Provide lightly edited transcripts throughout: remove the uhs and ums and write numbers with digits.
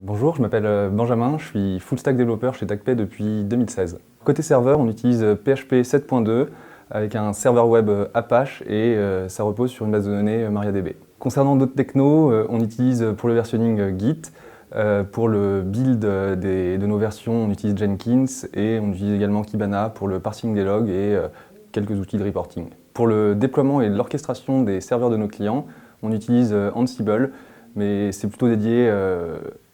Bonjour, je m'appelle Benjamin, je suis full stack développeur chez TACPay depuis 2016. Côté serveur, on utilise PHP 7.2 avec un serveur web Apache et ça repose sur une base de données MariaDB. Concernant d'autres technos, on utilise pour le versionning Git, pour le build de nos versions, on utilise Jenkins et on utilise également Kibana pour le parsing des logs et quelques outils de reporting. Pour le déploiement et l'orchestration des serveurs de nos clients, on utilise Ansible, mais c'est plutôt dédié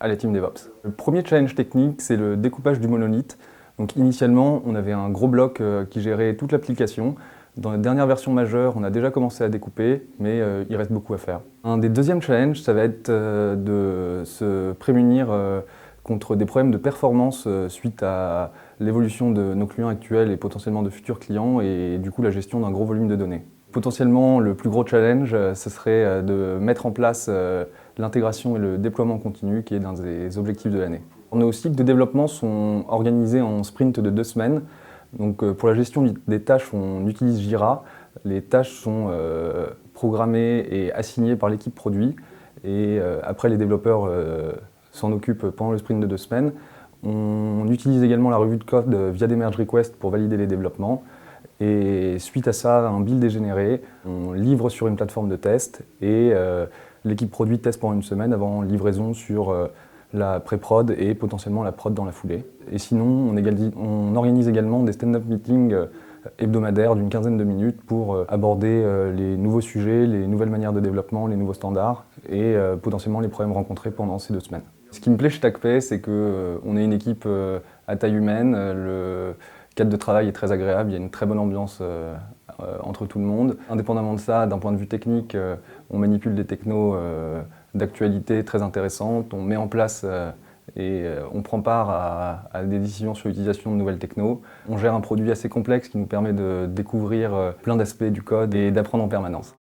à la team DevOps. Le premier challenge technique, c'est le découpage du monolithe. Donc initialement, on avait un gros bloc qui gérait toute l'application. Dans la dernière version majeure, on a déjà commencé à découper, mais il reste beaucoup à faire. Un des deuxièmes challenges, ça va être de se prémunir contre des problèmes de performance suite à l'évolution de nos clients actuels et potentiellement de futurs clients, et du coup la gestion d'un gros volume de données. Potentiellement, le plus gros challenge, ce serait de mettre en place l'intégration et le déploiement continu, qui est l'un des objectifs de l'année. Nos cycles de développement sont organisés en sprints de 2 semaines. Donc, pour la gestion des tâches, on utilise Jira. Les tâches sont programmées et assignées par l'équipe produit. Et après, les développeurs s'en occupent pendant le sprint de 2 semaines. On utilise également la revue de code via des merge requests pour valider les développements. Et suite à ça, un build est généré, on livre sur une plateforme de test et l'équipe produit teste pendant une semaine avant livraison sur la pré-prod et potentiellement la prod dans la foulée. Et sinon, on organise également des stand-up meetings hebdomadaires d'une quinzaine de minutes pour aborder les nouveaux sujets, les nouvelles manières de développement, les nouveaux standards et potentiellement les problèmes rencontrés pendant ces 2 semaines. Ce qui me plaît chez TACPay, c'est qu'on est une équipe à taille humaine. Le cadre de travail est très agréable, il y a une très bonne ambiance entre tout le monde. Indépendamment de ça, d'un point de vue technique, on manipule des technos d'actualité très intéressantes, on met en place et on prend part à des décisions sur l'utilisation de nouvelles technos. On gère un produit assez complexe qui nous permet de découvrir plein d'aspects du code et d'apprendre en permanence.